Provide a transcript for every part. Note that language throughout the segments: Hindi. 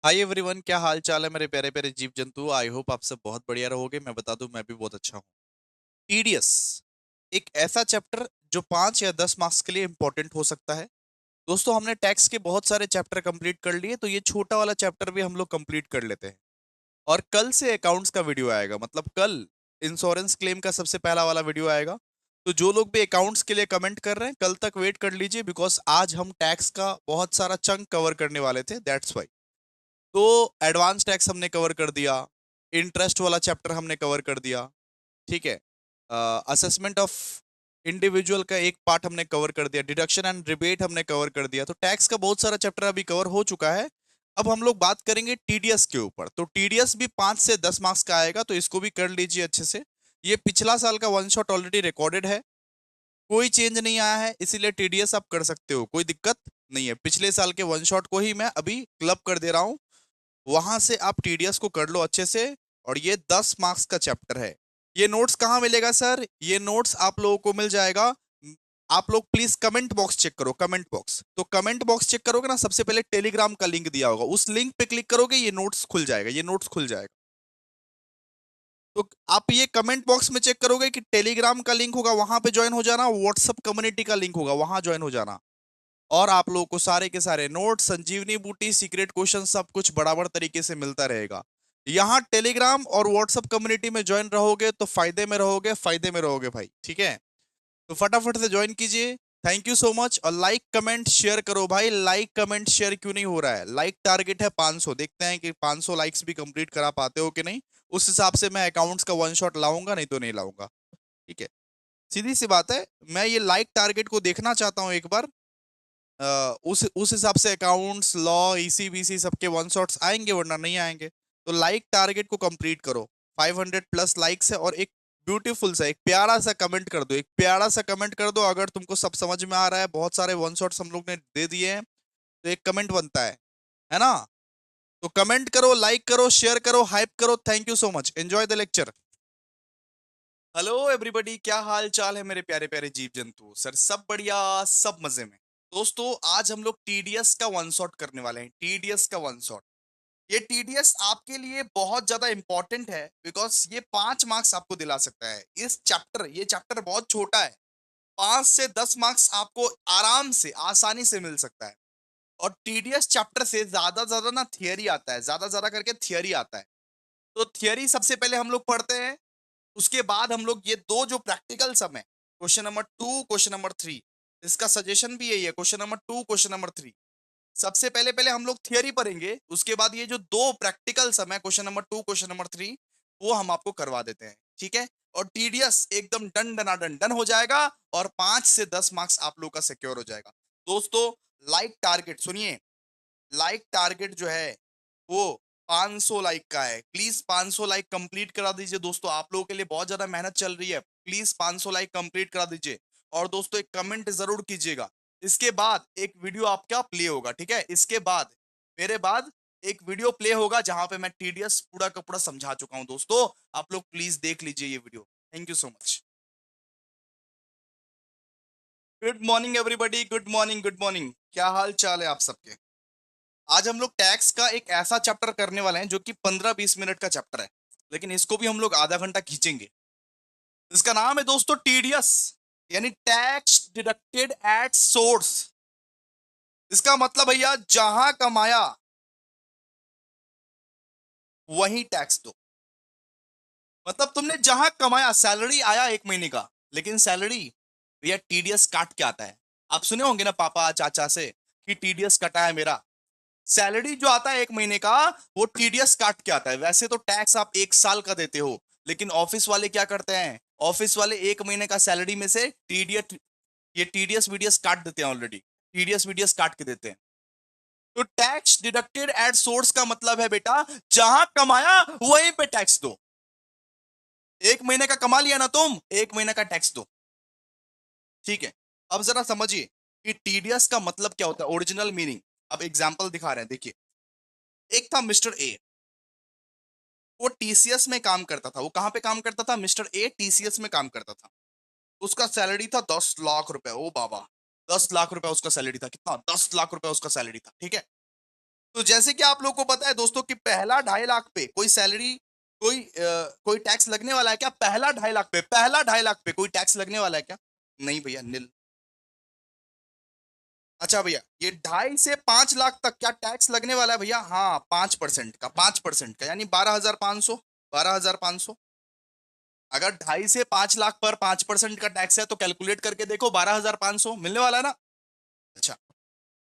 हाय एवरीवन, क्या हाल चाल है मेरे प्यारे प्यारे जीव जंतु। आई होप आप सब बहुत बढ़िया रहोगे। मैं बता दूं, मैं भी बहुत अच्छा हूँ। टीडीएस एक ऐसा चैप्टर जो 5 या 10 मार्क्स के लिए इंपॉर्टेंट हो सकता है। दोस्तों, हमने टैक्स के बहुत सारे चैप्टर कंप्लीट कर लिए, तो ये छोटा वाला चैप्टर भी हम लोग कंप्लीट कर लेते हैं। और कल से अकाउंट्स का वीडियो आएगा, मतलब कल इंश्योरेंस क्लेम का सबसे पहला वाला वीडियो आएगा। तो जो लोग भी अकाउंट्स के लिए कमेंट कर रहे हैं, कल तक वेट कर लीजिए, बिकॉज आज हम टैक्स का बहुत सारा चंक कवर करने वाले थे, दैट्स वाई। तो एडवांस टैक्स हमने कवर कर दिया, इंटरेस्ट वाला चैप्टर हमने कवर कर दिया, ठीक है। असेसमेंट ऑफ इंडिविजुअल का एक पार्ट हमने कवर कर दिया, डिडक्शन एंड रिबेट हमने कवर कर दिया। तो टैक्स का बहुत सारा चैप्टर अभी कवर हो चुका है। अब हम लोग बात करेंगे टीडीएस के ऊपर। तो टीडीएस भी 5 से 10 मार्क्स का आएगा, तो इसको भी कर लीजिए अच्छे से। ये पिछला साल का वन शॉट ऑलरेडी रिकॉर्डेड है, कोई चेंज नहीं आया है, इसीलिए टीडीएस आप कर सकते हो, कोई दिक्कत नहीं है। पिछले साल के वन शॉट को ही मैं अभी क्लब कर दे रहा हूँ, वहां से आप टीडीएस को कर लो अच्छे से। और ये 10 मार्क्स का चैप्टर है। ये नोट्स कहाँ मिलेगा सर? ये नोट्स आप लोगों को मिल जाएगा। आप लोग प्लीज कमेंट बॉक्स चेक करो, कमेंट बॉक्स। तो कमेंट बॉक्स चेक करोगे ना, सबसे पहले टेलीग्राम का लिंक दिया होगा, उस लिंक पे क्लिक करोगे, ये नोट्स खुल जाएगा, ये नोट्स खुल जाएगा। तो आप ये कमेंट बॉक्स में चेक करोगे कि टेलीग्राम का लिंक होगा, वहां पे ज्वाइन हो जाना। व्हाट्सएप कम्युनिटी का लिंक होगा, वहां ज्वाइन हो जाना। और आप लोगों को सारे के सारे नोट, संजीवनी बूटी, सीक्रेट क्वेश्चन, सब कुछ बराबर तरीके से मिलता रहेगा। यहाँ टेलीग्राम और व्हाट्सएप कम्युनिटी में ज्वाइन रहोगे तो फायदे में रहोगे, फायदे में रहोगे भाई, ठीक है। तो फटाफट से ज्वाइन कीजिए। Thank you so much. और लाइक कमेंट शेयर करो भाई। लाइक कमेंट शेयर क्यों नहीं हो रहा है? लाइक टारगेट है 500, देखते हैं कि 500 लाइक्स भी कंप्लीट करा पाते हो कि नहीं। उस हिसाब से मैं अकाउंट्स का वन शॉट लाऊंगा, नहीं तो नहीं लाऊंगा, ठीक है। सीधी सी बात है, मैं ये लाइक टारगेट को देखना चाहता हूँ एक बार। उस हिसाब से अकाउंट्स, लॉ, ईसी बीसी सबके वन शॉट्स आएंगे, वरना नहीं आएंगे। तो लाइक टारगेट को कंप्लीट करो। 500 प्लस लाइक्स है, और एक ब्यूटीफुल सा, एक प्यारा सा कमेंट कर दो, एक प्यारा सा कमेंट कर दो। अगर तुमको सब समझ में आ रहा है, बहुत सारे वन शॉट्स हम लोग ने दे दिए हैं, तो एक कमेंट बनता है ना? तो कमेंट करो, लाइक करो, शेयर करो, हाइप करो। Thank you so much. Enjoy the lecture. Hello everybody, क्या हाल चाल है मेरे प्यारे प्यारे जीव जंतु? सर सब बढ़िया, सब मजे में। दोस्तों, आज हम लोग टीडीएस का वन शॉट करने वाले हैं, टीडीएस का वन शॉट। ये टीडीएस आपके लिए बहुत ज्यादा इंपॉर्टेंट है, बिकॉज ये 5 मार्क्स आपको दिला सकता है। इस चैप्टर, ये चैप्टर बहुत छोटा है, 5 से 10 मार्क्स आपको आराम से, आसानी से मिल सकता है। और टीडीएस चैप्टर से ज्यादा ना थियरी आता है, ज्यादा करके थियरी आता है। तो थियरी सबसे पहले हम लोग पढ़ते हैं, उसके बाद हम लोग ये दो जो प्रैक्टिकल सम है, क्वेश्चन नंबर 2, क्वेश्चन नंबर 3, इसका सजेशन भी यही है, क्वेश्चन नंबर 2, क्वेश्चन नंबर 3। सबसे पहले पहले हम लोग थियरी पढ़ेंगे, उसके बाद ये जो दो प्रैक्टिकल सम है, क्वेश्चन नंबर 2, क्वेश्चन नंबर 3, वो हम आपको करवा देते हैं, ठीक है। और टीडीएस एकदम डन डना डन डन हो जाएगा, और 5 से 10 मार्क्स आप लोग का सिक्योर हो जाएगा। दोस्तों, लाइक टारगेट सुनिए, लाइक टारगेट जो है वो 500 लाइक का है। प्लीज 500 लाइक कंप्लीट करा दीजिए दोस्तों, आप लोगों के लिए बहुत ज्यादा मेहनत चल रही है। प्लीज 500 लाइक कंप्लीट करा दीजिए। और दोस्तों, एक कमेंट जरूर कीजिएगा। इसके बाद एक वीडियो आपका प्ले होगा, ठीक है। इसके बाद, मेरे बाद एक वीडियो प्ले होगा जहां पे मैं टीडीएस पूरा का पूरा समझा चुका हूं। दोस्तों, आप लोग प्लीज देख लीजिए ये video. Thank you so much. Good morning everybody, good morning, good morning. क्या हाल चाल है आप सबके? आज हम लोग टैक्स का एक ऐसा चैप्टर करने वाले हैं जो कि 15-20 मिनट का चैप्टर है, लेकिन इसको भी हम लोग आधा घंटा खींचेंगे। इसका नाम है दोस्तों टीडीएस, यानी टैक्स डिडक्टेड एट सोर्स। इसका मतलब भैया, जहां कमाया वहीं टैक्स दो। मतलब तुमने जहां कमाया, सैलरी आया 1 महीने का, लेकिन सैलरी भैया टीडीएस काट के आता है। आप सुने होंगे ना पापा चाचा से कि टीडीएस कटा है मेरा। सैलरी जो आता है 1 महीने का, वो टीडीएस काट के आता है। वैसे तो टैक्स आप 1 साल का देते हो, लेकिन ऑफिस वाले क्या करते हैं, ऑफिस वाले 1 महीने का सैलरी में से टीडीएस, ये टीडीएस वीडीएस काट देते हैं ऑलरेडी, टीडीएस वीडीएस काट के देते हैं। तो टैक्स डिडक्टेड एट सोर्स का मतलब है बेटा, जहां कमाया वहीं पे टैक्स दो। 1 महीने का कमा लिया ना तुम, 1 महीने का टैक्स दो, ठीक है। अब जरा समझिए कि टीडीएस का मतलब क्या होता है, ओरिजिनल मीनिंग। अब एग्जाम्पल दिखा रहे हैं, देखिए। एक था मिस्टर ए, वो टीसीएस में काम करता था। वो कहां पे काम करता था? मिस्टर ए टीसीएस में काम करता था। उसका सैलरी था 10 लाख रुपए। ओ बाबा, 10 लाख रुपए उसका सैलरी था। कितना? 10 लाख रुपए उसका सैलरी था, ठीक है। तो जैसे कि आप लोग को पता है दोस्तों कि पहला 2.5 लाख पे कोई सैलरी कोई टैक्स लगने वाला है क्या? पहला 2.5 लाख पे, पहला 2.5 लाख पे कोई टैक्स लगने वाला है क्या? नहीं भैया, निल। अच्छा भैया, ये 2.5 से 5 लाख तक क्या टैक्स लगने वाला है भैया? हाँ, 5% का, 5% का, यानी 12,500, 12,500। अगर 2.5 से 5 लाख पर 5% का टैक्स है तो कैलकुलेट करके देखो, 12,500 मिलने वाला है ना? अच्छा,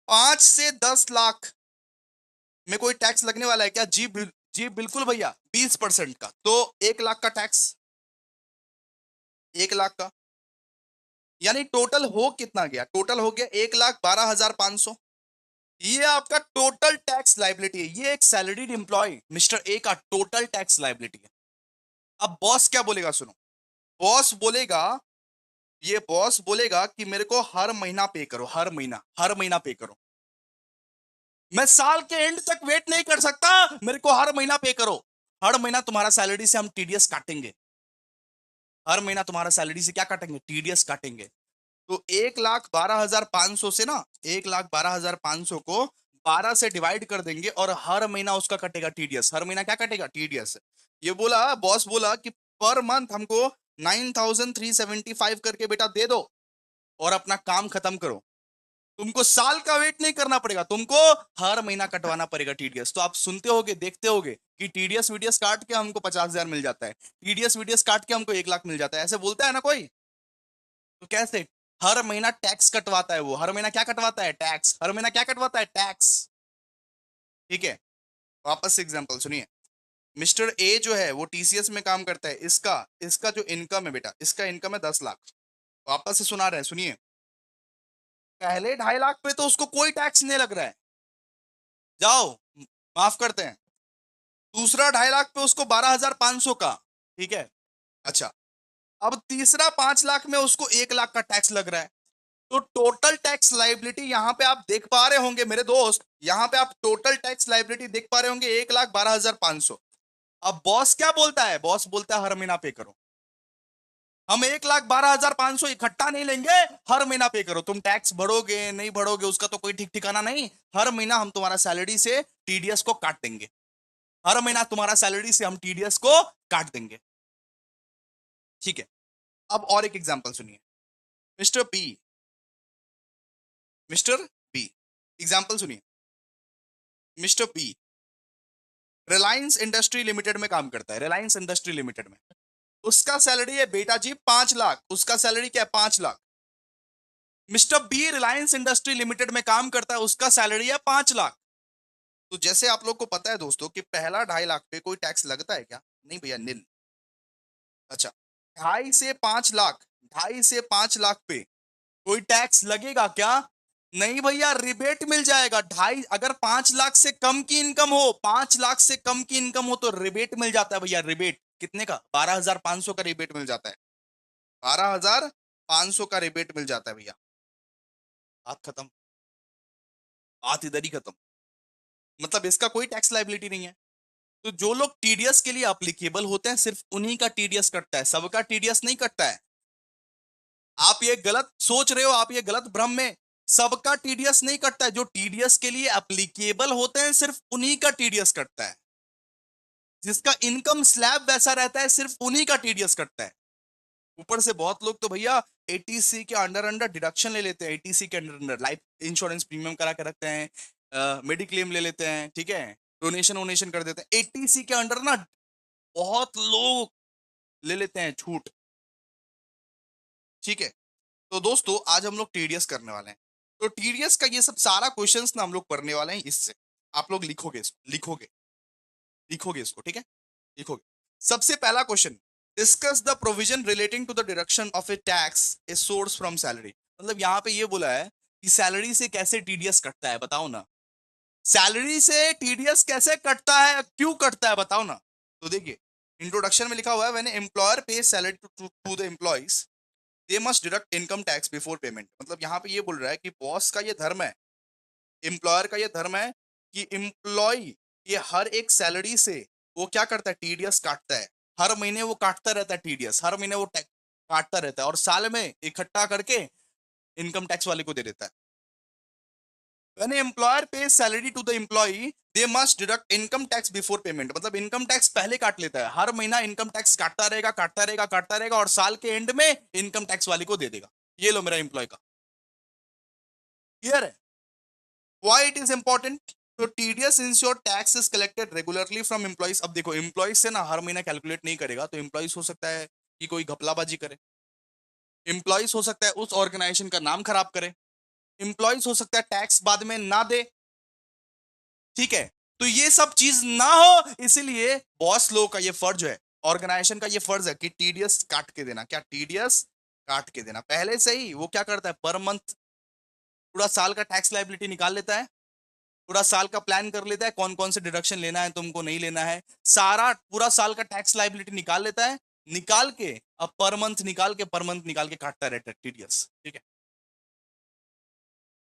5 से 10 लाख में कोई टैक्स लगने वाला है क्या? जी बिल्कुल भैया, 20% का। तो 1 लाख का टैक्स, 1 लाख का, यानी टोटल हो कितना गया? टोटल हो गया 1,12,500। ये आपका टोटल टैक्स लाइबिलिटी है। ये एक सैलरीड एम्प्लॉय मिस्टर ए का टोटल टैक्स लाइबिलिटी है। अब बॉस क्या बोलेगा सुनो। बॉस बोलेगा, ये बॉस बोलेगा कि मेरे को हर महीना पे करो, हर महीना पे करो। मैं साल के एंड तक वेट नहीं कर सकता, मेरे को हर महीना पे करो। हर महीना तुम्हारा सैलरी से हम टीडीएस काटेंगे। हर महीना तुम्हारा सैलरी से क्या काटेंगे? टीडीएस काटेंगे। तो 1,12,500 से ना, 1,12,500 को 12 से डिवाइड कर देंगे और हर महीना उसका कटेगा टीडीएस। हर महीना क्या कटेगा? टीडीएस। ये बोला, बॉस बोला कि पर मंथ हमको 9,375 करके बेटा दे दो और अपना काम खत्म करो। तुमको साल का वेट नहीं करना पड़ेगा, तुमको हर महीना कटवाना पड़ेगा टीडीएस। तो आप सुनते होगे, देखते होगे कि टीडीएस वीडीएस काट के हमको 50,000 मिल जाता है, टीडीएस वीडीएस काट के हमको 1 लाख मिल जाता है, ऐसे बोलता है ना कोई। तो कैसे? हर महीना टैक्स कटवाता है वो। हर महीना क्या कटवाता है? टैक्स। हर महीना क्या कटवाता है? टैक्स। ठीक है, वापस से एग्जांपल सुनिए। मिस्टर ए जो है वो टीसीएस में काम करता है। इसका इसका जो इनकम है बेटा, इसका इनकम है 10 लाख। वापस से सुना रहे हैं, सुनिए। पहले 2.5 लाख पे तो उसको कोई टैक्स नहीं लग रहा है, जाओ माफ करते हैं। दूसरा 2.5 लाख पे उसको 12,500 का, ठीक है। अच्छा, अब तीसरा 5 लाख में उसको 1 लाख का टैक्स लग रहा है। तो टोटल टैक्स लाइबिलिटी यहां पे आप देख पा रहे होंगे मेरे दोस्त, यहां पे आप टोटल टैक्स लाइबिलिटी देख पा रहे होंगे 1,12,500। अब बॉस क्या बोलता है? बॉस बोलता है हर महीना पे करो। हम 1,12,500 इकट्ठा नहीं लेंगे, हर महीना पे करो। तुम टैक्स भरोगे नहीं भरोगे उसका तो कोई ठीक ठिकाना नहीं। हर महीना हम तुम्हारा सैलरी से टीडीएस को काट देंगे। हर महीना तुम्हारा सैलरी से हम टीडीएस को काट देंगे। ठीक है, अब और एक एग्जांपल सुनिए। Mister B, mister B, example सुनिए। Mister B Reliance Industry Limited में काम करता है, रिलायंस इंडस्ट्री लिमिटेड में। उसका सैलरी है बेटा जी 5 लाख। उसका सैलरी क्या है? 5 lakh. Mister B Reliance Industry Limited में काम करता है, उसका सैलरी है 5 लाख। तो जैसे आप लोग को पता है दोस्तों कि पहला 2.5 लाख पे कोई टैक्स लगता है क्या? नहीं भैया, निल। अच्छा, 2.5 से 5 लाख, 2.5 से 5 लाख पे कोई टैक्स लगेगा क्या? नहीं भैया, रिबेट मिल जाएगा। ढाई, अगर 5 लाख से कम की इनकम हो, 5 लाख से कम की इनकम हो तो रिबेट मिल जाता है भैया। रिबेट कितने का? 12,500 का रिबेट मिल जाता है। 12,500 का रिबेट मिल जाता है भैया। बात खत्म, बात इधर ही खत्म। मतलब इसका कोई टैक्स लाइबिलिटी नहीं है। तो जो लोग टीडीएस के लिए अप्लीकेबल होते हैं सिर्फ उन्हीं का टीडीएस कटता है, सबका टीडीएस नहीं कटता है। आप ये गलत सोच रहे हो, आप ये गलत भ्रम में। सबका टीडीएस नहीं कटता है, जो टीडीएस के लिए एप्लीकेबल होते हैं सिर्फ उन्हीं का टीडीएस कटता है। जिसका इनकम स्लैब वैसा रहता है सिर्फ उन्हीं का टीडीएस कटता है। ऊपर से बहुत लोग तो भैया एटीसी के अंडर अंडर डिडक्शन ले लेते हैं। एटीसी के under under life insurance premium करा के रखते हैं, मेडिक्लेम ले लेते हैं, ठीक है, डोनेशन वोनेशन कर देते हैं। एटीसी के अंडर ना बहुत लोग ले लेते हैं छूट। ठीक है, तो दोस्तों आज हम लोग टीडीएस करने वाले हैं। तो टीडीएस का ये सब सारा क्वेश्चंस ना हम लोग पढ़ने वाले हैं इससे। आप लोग लिखोगे इसको, लिखोगे, लिखोगे इसको, ठीक है, लिखोगे। सबसे पहला question, discuss the provision relating to the deduction of a tax a source from salary. मतलब यहाँ पे ये बोला है कि सैलरी से कैसे टीडीएस कटता है, बताओ ना। सैलरी से टीडीएस कैसे कटता है, क्यों कटता है, बताओ ना। तो देखिए, इंट्रोडक्शन में लिखा हुआ है, when employer pay salary to the employees they must deduct income tax before payment. मतलब यहाँ पे ये बोल रहा है कि बॉस का ये धर्म है, एम्प्लॉयर का ये धर्म है कि एम्प्लॉय ये हर एक सैलरी से वो क्या करता है? टीडीएस काटता है। हर महीने वो काटता रहता है टीडीएस, हर महीने वो काटता रहता है और साल में इकट्ठा करके इनकम टैक्स वाले को दे देता है। When an employer pays salary to the employee, they must deduct income tax before payment. मतलब इनकम टैक्स पहले काट लेता है, हर महीना इनकम टैक्स काटता रहेगा काटता रहेगा काटता रहेगा, और साल के एंड में इनकम टैक्स वाले को दे देगा, ये लो मेरा एम्प्लॉय का। क्लियर है? Why it is important? तो TDS ensure tax is collected regularly from employees. अब देखो एम्प्लॉइज से ना हर महीना कैलकुलेट नहीं करेगा, तो एम्प्लॉइज हो सकता है कि कोई घपलाबाजी करे, एम्प्लॉइज हो सकता है उस ऑर्गेनाइजेशन का नाम खराब करे, एम्प्लॉइज हो सकता है टैक्स बाद में ना दे। ठीक है, तो ये सब चीज ना हो, इसीलिए बॉस लोग का ये फर्ज है, ऑर्गेनाइजेशन का ये फर्ज है कि टीडीएस काट के देना। क्या? टीडीएस काट के देना पहले से ही। वो क्या करता है, पर मंथ पूरा साल का टैक्स लाइबिलिटी निकाल लेता है, पूरा साल का प्लान कर लेता है, कौन कौन से डिडक्शन लेना है तुमको, नहीं लेना है, सारा पूरा साल का टैक्स लाइबिलिटी निकाल लेता है, निकाल के अब पर मंथ निकाल के काटता रहता है टीडीएस। ठीक है,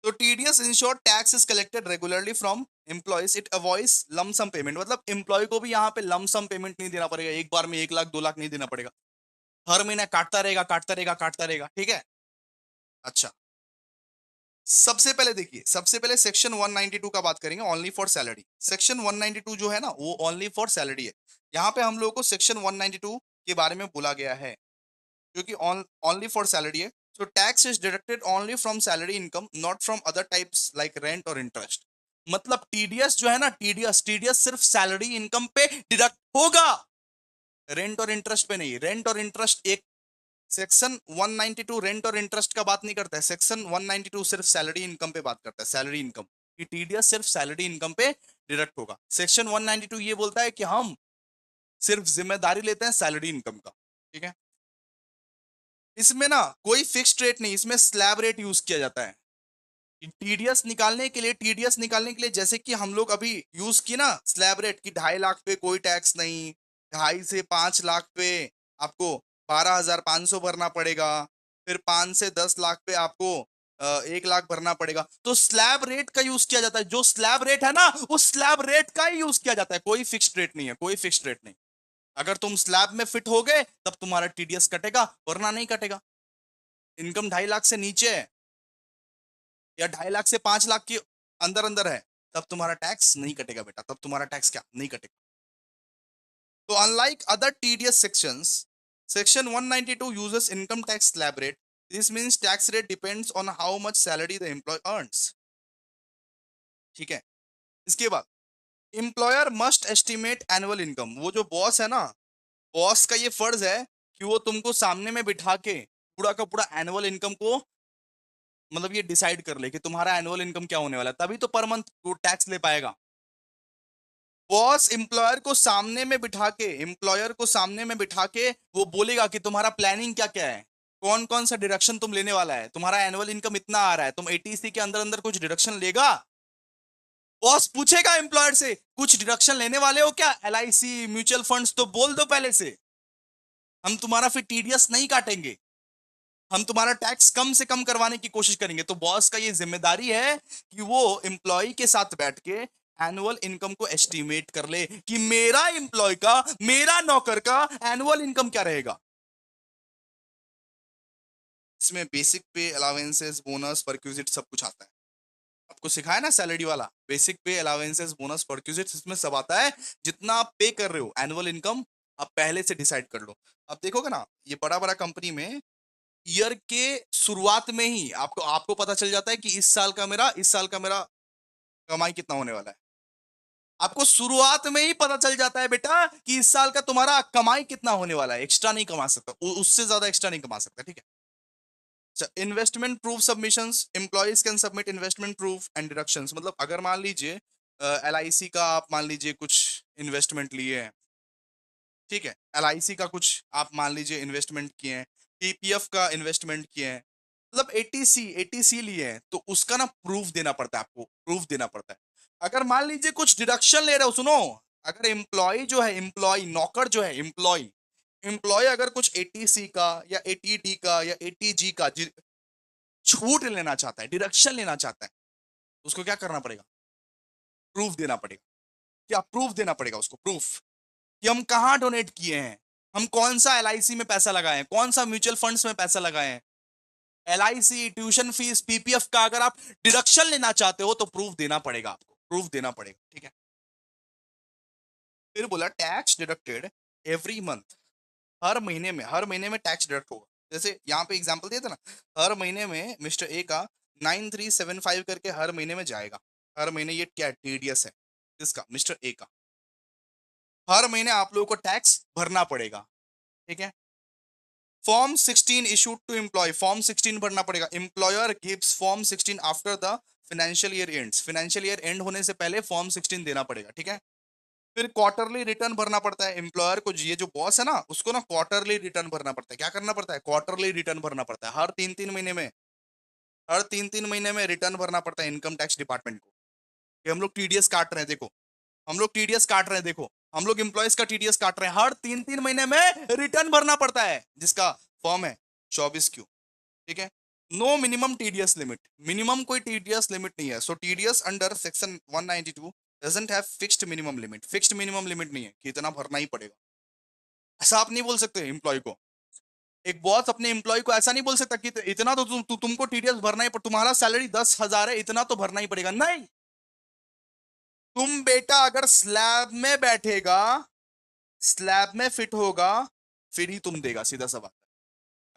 तो TDS ensure tax is collected regularly from employees, it avoids lump sum payment. मतलब एम्प्लॉय को भी यहाँ पे लमसम पेमेंट नहीं देना पड़ेगा, एक बार में 1 लाख 2 लाख नहीं देना पड़ेगा, हर महीना काटता रहेगा काटता रहेगा काटता रहेगा। ठीक है, अच्छा, सबसे पहले देखिए, सबसे पहले सेक्शन 192 का बात करेंगे, ओनली फॉर सैलरी। सेक्शन 192 जो है ना, वो ओनली फॉर सैलरी है। यहाँ पे हम लोगों को सेक्शन 192 के बारे में बोला गया है, क्योंकि ओनली फॉर सैलरी है। So tax is deducted only from salary income, not from other types like rent और इंटरेस्ट। मतलब टीडीएस जो है ना, टीडीएस टीडीएस सिर्फ सैलरी इनकम पे डिडक्ट होगा, रेंट और इंटरेस्ट पे नहीं। रेंट और इंटरेस्ट एक, सेक्शन 192 रेंट और इंटरेस्ट का बात नहीं करता है, सेक्शन 192 सिर्फ सैलरी इनकम पे बात करता है, सैलरी इनकम की टीडीएस सिर्फ सैलरी इनकम पे डिडक्ट होगा। सेक्शन 192 ये बोलता है कि हम सिर्फ जिम्मेदारी लेते हैं सैलरी इनकम का। ठीक है, इसमें ना कोई फिक्स्ड रेट नहीं, इसमें स्लैब रेट यूज किया जाता है। टीडीएस निकालने के लिए, टीडीएस निकालने के लिए जैसे कि हम लोग अभी यूज किए ना स्लैब रेट की, 2.5 लाख पे कोई टैक्स नहीं, 2.5 से 5 लाख पे आपको 12,500 भरना पड़ेगा, फिर 5 से 10 लाख पे आपको 1 लाख भरना पड़ेगा। तो स्लैब रेट का यूज किया जाता है, जो स्लैब रेट है ना उस स्लैब रेट का ही यूज किया जाता है, कोई फिक्स्ड रेट नहीं है, कोई फिक्स्ड रेट नहीं। अगर तुम स्लैब में फिट हो गए तब तुम्हारा टीडीएस कटेगा, वरना नहीं कटेगा। इनकम 2.5 लाख से नीचे है या 2.5 से 5 लाख के अंदर अंदर है, तब तुम्हारा टैक्स नहीं कटेगा बेटा, तब तुम्हारा टैक्स क्या नहीं कटेगा। तो unlike other TDS sections, section 192 uses income tax slab rate. This means tax rate depends on how much salary the employee earns. ठीक है, इसके बाद employer must estimate annual income. वो जो बॉस है ना, बॉस का ये फर्ज है कि वो तुमको सामने में बिठा के पूरा का पूरा एनुअल इनकम को, मतलब ये डिसाइड कर ले कि तुम्हारा एनुअल इनकम क्या होने वाला है, तभी तो पर मंथ वो टैक्स ले पाएगा। बॉस एम्प्लॉयर को सामने में बिठा के, एम्प्लॉयर को सामने में बिठा के वो बोलेगा कि तुम्हारा प्लानिंग क्या क्या है, कौन कौन सा डिडक्शन तुम लेने वाला है, तुम्हारा एनुअल इनकम इतना आ रहा है, तुम एटीसी के अंदर अंदर कुछ डिडक्शन लेगा। बॉस पूछेगा एम्प्लॉयर से कुछ डिडक्शन लेने वाले हो क्या, एलआईसी म्यूचुअल फंड्स, तो बोल दो पहले से, हम तुम्हारा फिर टीडीएस नहीं काटेंगे, हम तुम्हारा टैक्स कम से कम करवाने की कोशिश करेंगे। तो बॉस का ये जिम्मेदारी है कि वो एम्प्लॉय के साथ बैठ के एनुअल इनकम को एस्टिमेट कर ले कि मेरा एम्प्लॉय का, मेरा नौकर का एनुअल इनकम क्या रहेगा। इसमें बेसिक पे, अलावेंसेस, बोनस, परक्यूजिट सब कुछ आता है। आपको सिखाया ना सैलरी वाला, बेसिक पे, अलावेंसेस, बोनस, परक्यूजिट, इसमें सब आता है। जितना आप पे कर रहे हो एनुअल इनकम, आप पहले से डिसाइड कर लो। आप देखोगे ना ये बड़ा बड़ा कंपनी में ईयर के शुरुआत में ही आपको आपको पता चल जाता है कि इस साल का मेरा कमाई कितना होने वाला है। आपको शुरुआत में ही पता चल जाता है बेटा कि इस साल का तुम्हारा कमाई कितना होने वाला है, एक्स्ट्रा नहीं कमा सकता, उससे ज्यादा एक्स्ट्रा नहीं कमा सकता। ठीक है, investment proof submissions, employees can submit investment proof and deductions. मतलब अगर मान लीजिए एलआईसी का आप मान लीजिए कुछ इन्वेस्टमेंट लिए हैं, ठीक है, एलआईसी का कुछ आप मान लीजिए इन्वेस्टमेंट किए हैं, पीपीएफ का इन्वेस्टमेंट किए हैं, मतलब एटीसी एटीसी लिए हैं, तो उसका ना प्रूफ देना पड़ता है, आपको प्रूफ देना पड़ता है। अगर मान लीजिए कुछ डिडक्शन ले रहे हो, सुनो, अगर एम्प्लॉय जो है, एम्प्लॉय नौकर जो है, एम्प्लॉय एम्प्लॉय अगर कुछ एटीसी का या एटीडी का या एटीजी का छूट लेना चाहता है, डिडक्शन लेना चाहता है, तो उसको क्या करना पड़ेगा, प्रूफ देना पड़ेगा। क्या प्रूफ देना पड़ेगा उसको, प्रूफ कि हम कहाँ डोनेट किए हैं, हम कौन सा एलआईसी में पैसा लगाए हैं, कौन सा म्यूचुअल फंड्स में पैसा लगाए हैं, LIC, ट्यूशन फीस, PPF का अगर आप डिडक्शन लेना चाहते हो तो प्रूफ देना पड़ेगा, आपको प्रूफ देना पड़ेगा, ठीक है। फिर बोला टैक्स डिडक्टेड एवरी मंथ, हर महीने में टैक्स डिडक्ट होगा। जैसे यहाँ पे एग्जांपल दिया था ना, हर महीने में मिस्टर ए का 9375 करके हर महीने में जाएगा। हर महीने ये क्या TDS है इसका, मिस्टर ए का। हर महीने आप लोगों को टैक्स भरना पड़ेगा, ठीक है। Form 16 issued to employ, form 16 भरना पड़ेगा। Employer gives form 16 after the financial year ends, financial year end होने से पहले फॉर्म 16 देना पड़ेगा, ठीक है। फिर क्वार्टरली रिटर्न भरना पड़ता है एम्प्लॉयर को, ये जो बॉस है ना उसको ना क्वार्टरली रिटर्न भरना पड़ता है। क्या करना पड़ता है? क्वार्टरली रिटर्न भरना पड़ता है। हर तीन तीन महीने में रिटर्न भरना पड़ता है इनकम टैक्स डिपार्टमेंट को कि हम लोग TDS काट रहे हैं, देखो हम लोग TDS काट रहे हैं, देखो हम लोग एम्प्लॉयज का TDS काट रहे हैं। हर 3 3 महीने में रिटर्न भरना पड़ता है, जिसका फॉर्म है 24Q, ठीक है। No minimum TDS limit, minimum कोई TDS लिमिट नहीं है। So TDS under section 192 doesn't have fixed minimum limit, fixed minimum limit नहीं है कि इतना भरना ही पड़ेगा। ऐसा आप नहीं बोल सकते एम्प्लॉय को। एक बॉस अपने एम्प्लॉय को ऐसा नहीं बोल सकता कि इतना तो तुमको TDS भरना ही, पर तुम्हारा सैलरी 10,000 है, इतना तो भरना ही पड़ेगा। नहीं, तुम बेटा अगर स्लैब में बैठेगा, स्लैब में फिट होगा, फिर ही तुम देगा, सीधा सा बात है।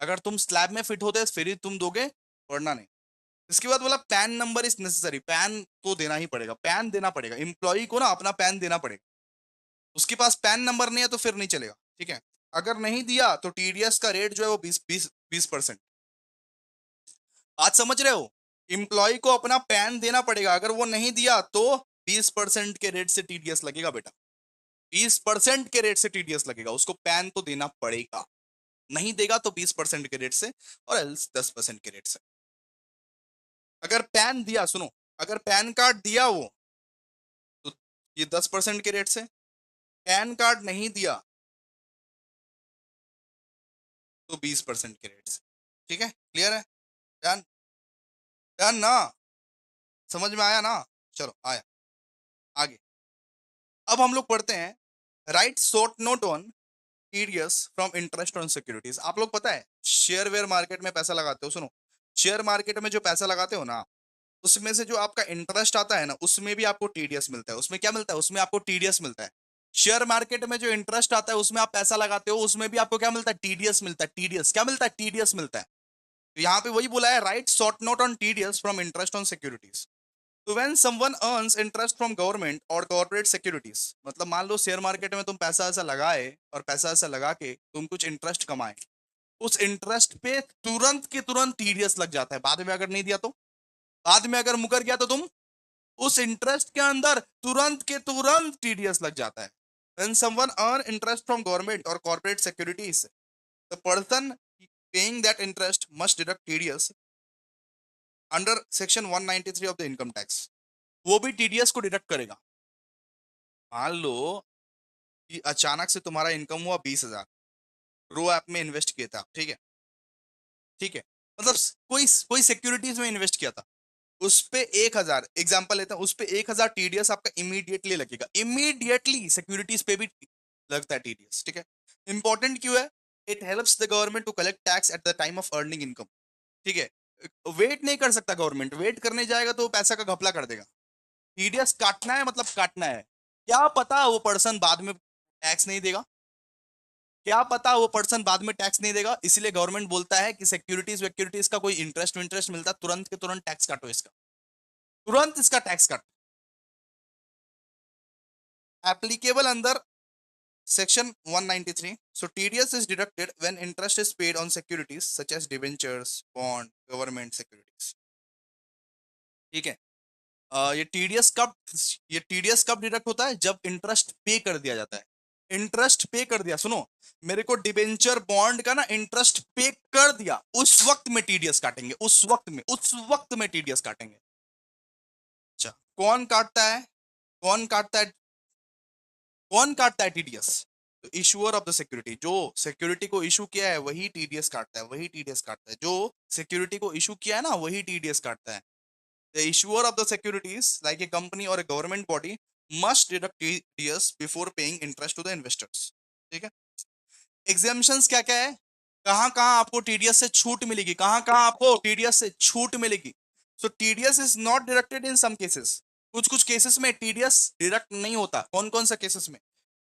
अगर तुम स्लैब में फिट होते फिर ही तुम दोगे, वरना नहीं। इसके बाद बोला pan number is necessary, pan तो देना ही पड़ेगा, पैन देना पड़ेगा एम्प्लॉय को ना, अपना पैन देना पड़ेगा। उसके पास पैन नंबर नहीं है तो फिर नहीं चलेगा, ठीक है। अगर नहीं दिया तो TDS का रेट जो है वो 20%। आज समझ रहे हो? एम्प्लॉय को अपना पैन देना पड़ेगा, अगर वो नहीं दिया तो 20% के रेट से TDS लगेगा बेटा, 20% के रेट से TDS लगेगा। उसको पैन तो देना पड़ेगा, नहीं देगा तो 20% के रेट से, और एल्स 10% के रेट से। अगर पैन दिया, सुनो, अगर पैन कार्ड दिया वो, तो ये 10% के रेट से। पैन कार्ड नहीं दिया तो 20% के रेट से, ठीक है। क्लियर है? डन, डन ना? समझ में आया ना? चलो आया आगे। अब हम लोग पढ़ते हैं right short note on TDS from interest on securities. आप लोग पता है शेयर वेयर मार्केट में पैसा लगाते हो, सुनो, शेयर मार्केट में जो पैसा लगाते हो ना, उसमें से जो आपका इंटरेस्ट आता है ना, उसमें भी आपको TDS मिलता है। उसमें क्या मिलता है? उसमें आपको TDS मिलता है। शेयर मार्केट में जो इंटरेस्ट आता है उसमें आप पैसा लगाते हो, उसमें भी आपको क्या मिलता है? TDS मिलता है। TDS क्या मिलता है? TDS मिलता है। तो यहाँ पे वही बोला है right short note on TDS from interest on securities. तो when someone earns interest from government और कॉर्पोरेट सिक्योरिटीज, मतलब मान लो शेयर मार्केट में तुम पैसा ऐसा लगाए और पैसा ऐसा लगा के तुम कुछ इंटरेस्ट कमाए, उस इंटरेस्ट पे तुरंत के तुरंत TDS लग जाता है। बाद में अगर नहीं दिया तो, बाद में अगर मुकर गया तो तुम उस इंटरेस्ट के अंदर तुरंत के तुरंत TDS लग जाता है। When someone earn interest from government or corporate securities, the person paying that interest must deduct TDS under section 193 of the income tax। वो भी TDS को डिडक्ट करेगा। मान लो कि अचानक से तुम्हारा इनकम हुआ 20,000, रो ऐप में इन्वेस्ट किया था, ठीक है, ठीक है, मतलब कोई कोई सिक्योरिटीज में इन्वेस्ट किया था, उस पे 1,000 एग्जाम्पल लेता हूँ, उस पे 1,000 TDS आपका इमीडिएटली लगेगा। इमीडिएटली सिक्योरिटीज पे भी लगता है TDS, ठीक है। इंपॉर्टेंट क्यों है? It helps the government to collect tax at the time of earning income, ठीक है। वेट नहीं कर सकता गवर्नमेंट, वेट करने जाएगा तो पैसा का घपला कर देगा। TDS काटना है मतलब काटना है। क्या पता वो पर्सन बाद में टैक्स नहीं देगा, क्या पता वो पर्सन बाद में टैक्स नहीं देगा, इसलिए गवर्नमेंट बोलता है कि सिक्योरिटीज वेक्यूरिटीज का कोई इंटरेस्ट मिलता, तुरंत के तुरंत टैक्स काटो इसका, तुरंत इसका टैक्स काटो। एप्लीकेबल अंदर section 193। So TDS is deducted when interest is paid on securities such as debentures, bond, government securities, ठीक है। ये TDS कब डिडक्ट होता है? जब इंटरेस्ट पे कर दिया जाता है। इंटरेस्ट पे कर दिया, सुनो, मेरे को डिबेंचर बॉन्ड का ना इंटरेस्ट पे कर दिया, उस वक्त में TDS काटेंगे, उस वक्त में TDS काटेंगे। अच्छा, कौन काटता है? कौन काटता है? कौन काटता है TDS? तो इशूअर ऑफ द सिक्योरिटी, जो सिक्योरिटी को इशू किया है वही TDS काटता है, वही TDS काटता है। जो सिक्योरिटी को इशू किया है ना वही TDS काटता है। The issuer of the securities, like a company or a government body, must deduct TDS before paying interest to the investors, ठीक है। Exemptions क्या क्या है? कहाँ कहाँ आपको टीडीएस से छूट मिलेगी, कहाँ कहाँ आपको टीडीएस से छूट मिलेगी। So TDS is not deducted in some cases, कुछ कुछ केसेस में टीडीएस डिडक्ट नहीं होता। कौन कौन सा केसेस में?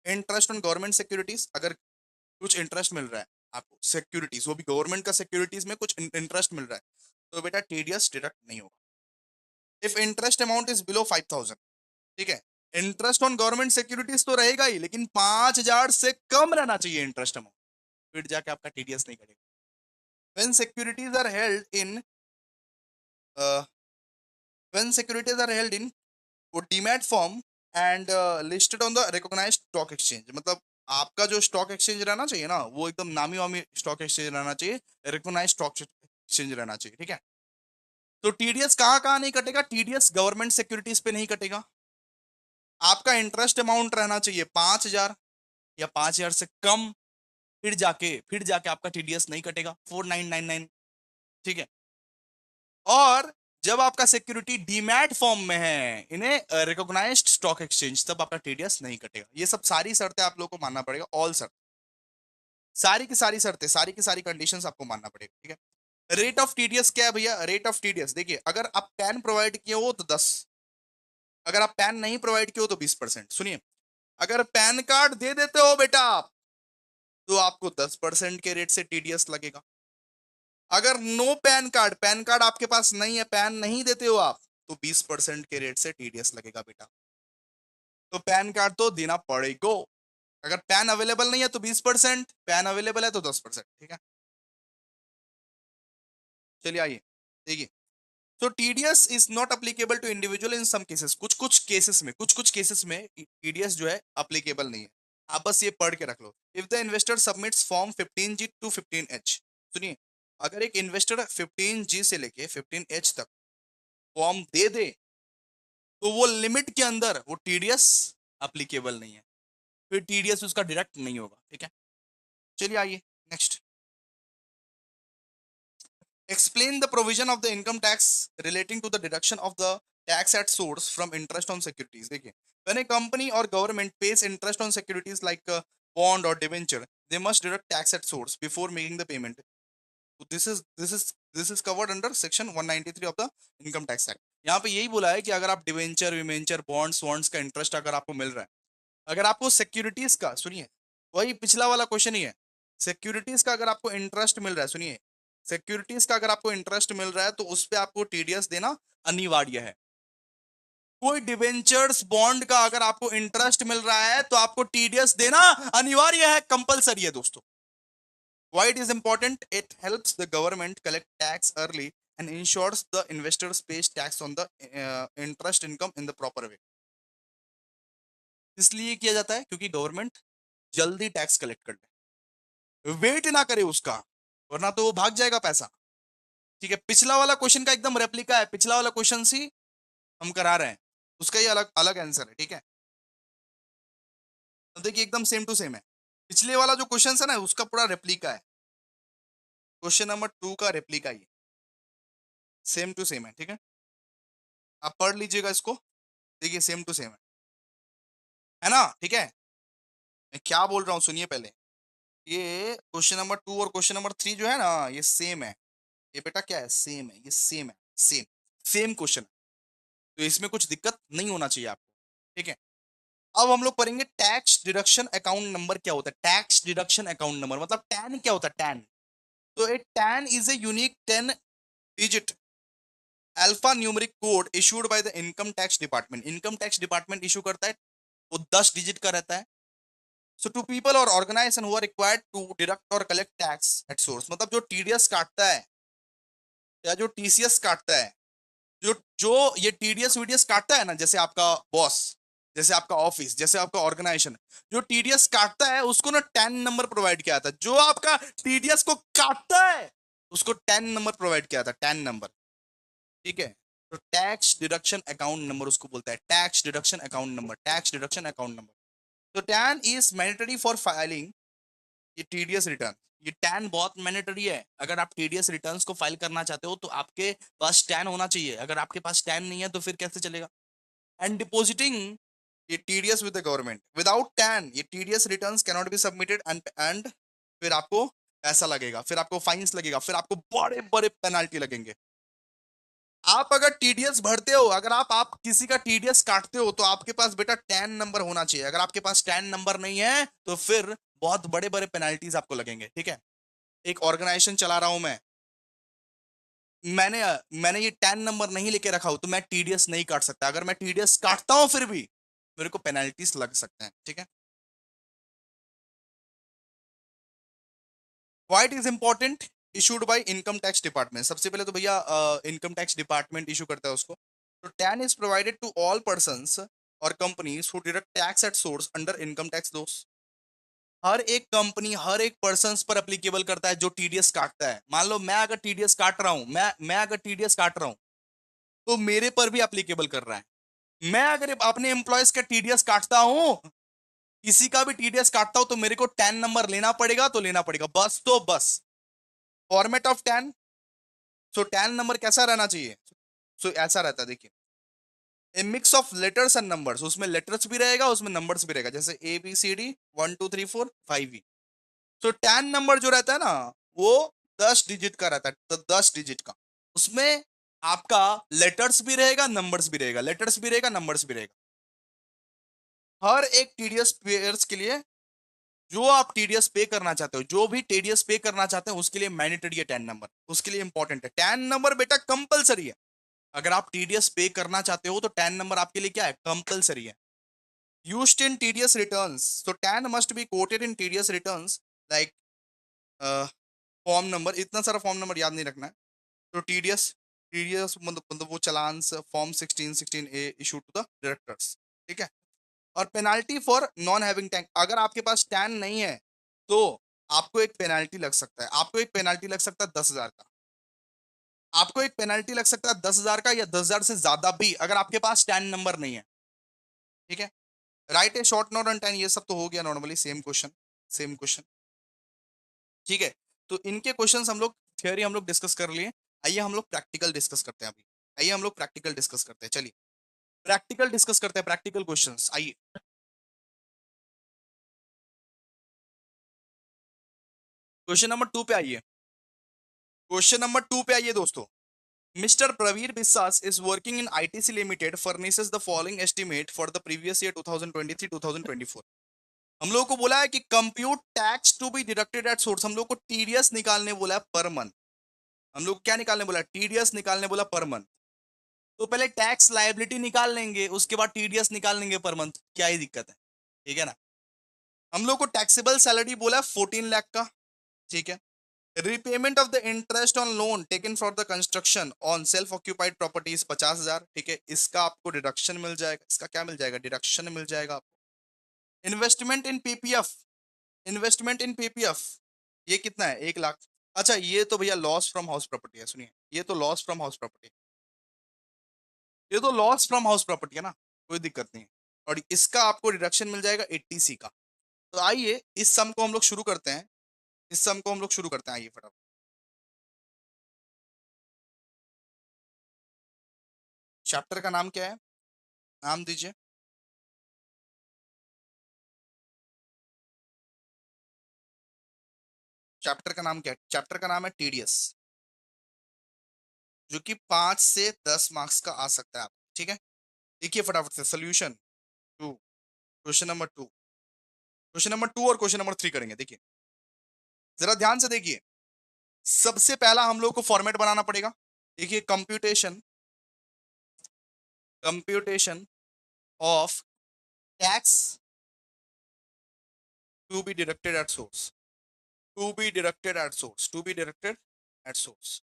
इंटरेस्ट ऑन गवर्नमेंट सिक्योरिटीज, अगर कुछ इंटरेस्ट मिल रहा है आपको सिक्योरिटीज, वो भी गवर्नमेंट का सिक्योरिटीज में कुछ इंटरेस्ट मिल रहा है, तो बेटा टीडीएस डिडक्ट नहीं होगा। If interest amount is below 5,000, ठीक है, इंटरेस्ट ऑन गवर्नमेंट सिक्योरिटीज तो रहेगा ही, लेकिन 5,000 से कम रहना चाहिए इंटरेस्ट अमाउंट, फिर जाके आपका टीडीएस नहीं कटेगा। when securities are held in uh, when securities are held in वो demat form and listed on the recognised stock exchange, मतलब आपका जो स्टॉक एक्सचेंज रहना चाहिए ना, वो एकदम नामी वामी स्टॉक एक्सचेंज रहना चाहिए, रिकॉग्नाइज्ड स्टॉक एक्सचेंज रहना चाहिए, ठीक है। तो टीडीएस कहाँ कहाँ नहीं कटेगा? टीडीएस गवर्नमेंट सिक्योरिटीज पे नहीं कटेगा। आपका इंटरेस्ट अमाउंट रहना चाहिए 5,000 या 5,000 से कम, फिर जाके आपका टीडीएस नहीं कटेगा 4,999, ठीक है। और जब आपका सिक्योरिटी डीमैट फॉर्म में है इन्हें रिकॉग्नाइज्ड स्टॉक एक्सचेंज, तब आपका टीडीएस नहीं कटेगा। ये सब सारी शर्तें आप लोगों को मानना पड़ेगा, ऑल शर्त, सारी की सारी शर्तें, सारी की सारी कंडीशंस आपको मानना पड़ेगा, ठीक है। रेट ऑफ टीडीएस क्या है भैया? रेट ऑफ टीडीएस देखिए, अगर आप पैन प्रोवाइड किए हो तो 10, अगर आप पैन नहीं प्रोवाइड किए हो तो 20%। सुनिए, अगर पैन कार्ड दे देते हो बेटा आप, तो आपको 10% के रेट से टीडीएस लगेगा। अगर no PAN card, PAN card आपके पास नहीं है, पैन नहीं देते हो आप, तो 20% के रेट से टीडीएस लगेगा बेटा। तो पैन कार्ड तो देना पड़ेगा। अगर पैन अवेलेबल नहीं है तो 20%, पैन अवेलेबल है तो 10%, ठीक है। चलिए आइए देखिए, तो TDS is not applicable to individual in some cases, कुछ कुछ केसेस में टीडीएस जो है अप्लीकेबल नहीं है। आप बस ये पढ़ के रख लो। If the investor submits form 15G to 15H, सुनिए, अगर एक इन्वेस्टर 15G से लेके 15H तक फॉर्म दे दे, तो वो लिमिट के अंदर वो टीडीएस अप्लीकेबल नहीं है, फिर टीडीएस उसका डिडक्ट नहीं होगा, ठीक है। चलिए आइए next. Explain the provision of the income tax relating to the deduction of the tax at source from interest on securities. देखिए, when a company or government pays interest on securities like a bond or debenture, they must deduct tax at source before making the payment. So this is covered under section 193 of the income tax act. यहाँ पे यही बोला है कि अगर आप डिवेंचर विवेंचर बॉन्ड्स वॉन्ड्स का इंटरेस्ट अगर आपको मिल रहा है, अगर आपको सिक्योरिटीज का, सुनिए, वही पिछला वाला क्वेश्चन ही है, सिक्योरिटीज का अगर आपको इंटरेस्ट मिल रहा है, सुनिए, सिक्योरिटीज का अगर आपको इंटरेस्ट मिल रहा है तो उस पे आपको टीडीएस देना अनिवार्य है। कोई डिवेंचर्स बॉन्ड का अगर आपको इंटरेस्ट मिल रहा है तो आपको टीडीएस देना अनिवार्य है, कंपलसरी है दोस्तों। Why it is important? It helps the government collect tax early and ensures the investors pays tax on the interest income in the proper way. इसलिए किया जाता है क्योंकि गवर्नमेंट जल्दी टैक्स कलेक्ट कर ले, वेट ना करे उसका, वरना तो वो भाग जाएगा पैसा, ठीक है। पिछला वाला क्वेश्चन का एकदम रेप्लिका है, पिछला वाला क्वेश्चन ही हम करा रहे हैं, उसका ही अलग अलग आंसर है, ठीक है। तो देखिए एकदम सेम टू सेम है, पिछले वाला जो क्वेश्चन है ना उसका पूरा रेप्लिका है, क्वेश्चन नंबर 2 का रेप्लिका ही सेम टू सेम है, ठीक है। आप पढ़ लीजिएगा इसको, देखिए सेम टू सेम है ना, ठीक है। मैं क्या बोल रहा हूँ सुनिए पहले, ये क्वेश्चन नंबर 2 और क्वेश्चन नंबर 3 जो है ना, ये सेम है, ये बेटा क्या है, सेम है, ये सेम है, सेम सेम क्वेश्चन है, तो इसमें कुछ दिक्कत नहीं होना चाहिए आपको, ठीक है। अब हम लोग पढ़ेंगे टैक्स डिडक्शन अकाउंट नंबर क्या होता है। टैक्स डिडक्शन अकाउंट नंबर मतलब टैन क्या होता है, टैन। तो a TAN is a unique 10 digit alpha numeric code issued by the income tax department. Income tax department issue करता है, वो 10 डिजिट का रहता है। सो टू पीपल और organisation who are required to deduct और कलेक्ट टैक्स एट सोर्स, मतलब जो टीडीएस काटता है या जो टीसीएस काटता है, जो जो ये टीडीएस वीडीएस काटता है ना, जैसे आपका बॉस, जैसे आपका ऑफिस, जैसे आपका ऑर्गेनाइजेशन, जो टीडीएस काटता है उसको ना 10 नंबर प्रोवाइड किया था। जो आपका टीडीएस को काटता है उसको 10 नंबर प्रोवाइड किया था, 10 नंबर, ठीक है। तो टैक्स डिडक्शन अकाउंट नंबर उसको बोलता है, tax deduction account number, tax deduction account number. तो TAN is mandatory for filing ये टीडीएस रिटर्न। ये टैन बहुत मैंडेटरी है, अगर आप टीडीएस रिटर्न्स को फाइल करना चाहते हो तो आपके पास टैन होना चाहिए, अगर आपके पास टैन नहीं है तो फिर कैसे चलेगा। एंड डिपॉजिटिंग ये TDS with the government, without TAN ये TDS returns cannot be submitted, and फिर आपको ऐसा लगेगा, फिर आपको फाइन्स लगेगा, फिर आपको बड़े बड़े पेनाल्टी लगेंगे। आप अगर टीडीएस भरते हो, अगर आप किसी का टीडीएस काटते हो, तो आपके पास बेटा टैन नंबर होना चाहिए। अगर आपके पास टैन नंबर नहीं है तो फिर बहुत बड़े बड़े पेनाल्टीज आपको लगेंगे, ठीक है। एक ऑर्गेनाइजेशन चला रहा हूं मैं, मैंने मैंने ये टैन नंबर नहीं लेके रखा हो तो मैं टीडीएस नहीं काट सकता। अगर मैं टीडीएस काटता हूं फिर भी मेरे को पेनाल्टीज लग सकते हैं, ठीक है। Why it is important, issued by income tax department. सबसे पहले तो भैया इनकम टैक्स डिपार्टमेंट इशू करता है उसको। तो TAN is provided to all persons और companies who deduct tax at source under income tax laws. हर एक कंपनी, हर एक पर्सन पर अप्लीकेबल करता है जो टीडीएस काटता है। मान लो मैं अगर टीडीएस काट रहा हूं, मैं अगर टीडीएस काट रहा हूं तो मेरे पर भी अप्लीकेबल कर रहा है। मैं अगर अपने एम्प्लॉयज का टीडीएस काटता हूं, किसी का भी टीडीएस काटता हूं, तो मेरे को टैन नंबर लेना पड़ेगा, तो लेना पड़ेगा बस, तो बस। Format of TAN, so TAN number कैसा रहना चाहिए, सो ऐसा रहता है, देखिए, a mix of letters and numbers. उसमें लेटर्स भी रहेगा, उसमें नंबर्स भी रहेगा, जैसे ABCD 1 2 3 4 5 तो टैन नंबर जो रहता है ना, वो 10 डिजिट का रहता है, तो 10 डिजिट का। उसमें आपका लेटर्स भी रहेगा, नंबर्स भी रहेगा, लेटर्स भी रहेगा, नंबर्स भी रहेगा। हर एक टीडीएस पेयर्स के लिए, जो आप टीडीएस पे करना चाहते हो, जो भी टीडीएस पे करना चाहते हैं, उसके लिए मैंडेटरी है टैन नंबर, उसके लिए इंपॉर्टेंट है टैन नंबर बेटा, कंपलसरी है। अगर आप टीडीएस पे करना चाहते हो तो टैन नंबर आपके लिए क्या है, कंपलसरी है। Used in TDS returns, so tan must be quoted in TDS returns like form number, इतना सारा फॉर्म नंबर याद नहीं रखना है। तो टीडीएस, मतलब वो चालान form 16 16A issue to the directors, ठीक है। और penalty for non having TAN, अगर आपके पास टैन नहीं है तो आपको एक पेनाल्टी लग सकता है, आपको एक पेनाल्टी लग सकता है 10,000 का, आपको एक पेनाल्टी लग सकता है 10,000 का, या 10,000 से ज्यादा भी, अगर आपके पास टैन नंबर नहीं है, ठीक है। Right A short note on tan, ये सब तो हो गया normally, same question, same question, ठीक है। तो इनके क्वेश्चंस हम लोग, थ्योरी हम लोग डिस्कस कर लिए। आइए हम लोग प्रैक्टिकल डिस्कस करते हैं अभी। आइए हम लोग प्रैक्टिकल डिस्कस करते हैं, चलिए प्रैक्टिकल डिस्कस करते हैं, प्रैक्टिकल क्वेश्चंस। आइए क्वेश्चन नंबर 2 पे आइए, क्वेश्चन नंबर 2 पे आइए दोस्तों। Mister Pravir Biswas is working in ITC limited furnishes the following estimate for the previous year 2023-2024। हम लोगों को बोला है कि compute tax to be deducted at source, हम लोग को टीडीएस निकालने बोला है पर मंथ। हम लोग क्या निकालने बोला, टीडीएस निकालने बोला पर मंथ। तो पहले टैक्स लायबिलिटी निकाल लेंगे, उसके बाद टीडीएस निकाल लेंगे पर मंथ, क्या ही दिक्कत है, ठीक है ना। हम लोग को टैक्सेबल सैलरी बोला है 14 लाख का, ठीक है। Repayment of the interest on loan taken for the construction on self occupied properties 50,000, ठीक है। इसका आपको डिडक्शन मिल जाएगा, इसका क्या मिल जाएगा, डिडक्शन मिल जाएगा आपको। इन्वेस्टमेंट इन पीपीएफ, इन्वेस्टमेंट इन पीपीएफ, ये कितना है, 1 लाख। अच्छा ये तो भैया लॉस फ्रॉम हाउस प्रॉपर्टी है, सुनिए, ये तो लॉस फ्रॉम हाउस प्रॉपर्टी, ये तो लॉस फ्रॉम हाउस प्रॉपर्टी है ना, कोई दिक्कत नहीं है। और इसका आपको डिडक्शन मिल जाएगा 80C का। तो आइए इस सम को हम लोग शुरू करते हैं, इस सम को हम लोग शुरू करते हैं, आइए फटाफट। चैप्टर का नाम क्या है, नाम दीजिए। चैप्टर का नाम क्या है, चैप्टर का नाम है टीडीएस, जो कि 5 से 10 मार्क्स का आ सकता है आप, ठीक है। देखिए फटाफट से solution to, question number 2, question number 2 और क्वेश्चन नंबर 3 करेंगे। देखिए जरा ध्यान से देखिए, सबसे पहला हम लोग को फॉर्मेट बनाना पड़ेगा। देखिए computation, computation of tax to be deducted at source, to be deducted at source, to be deducted at source.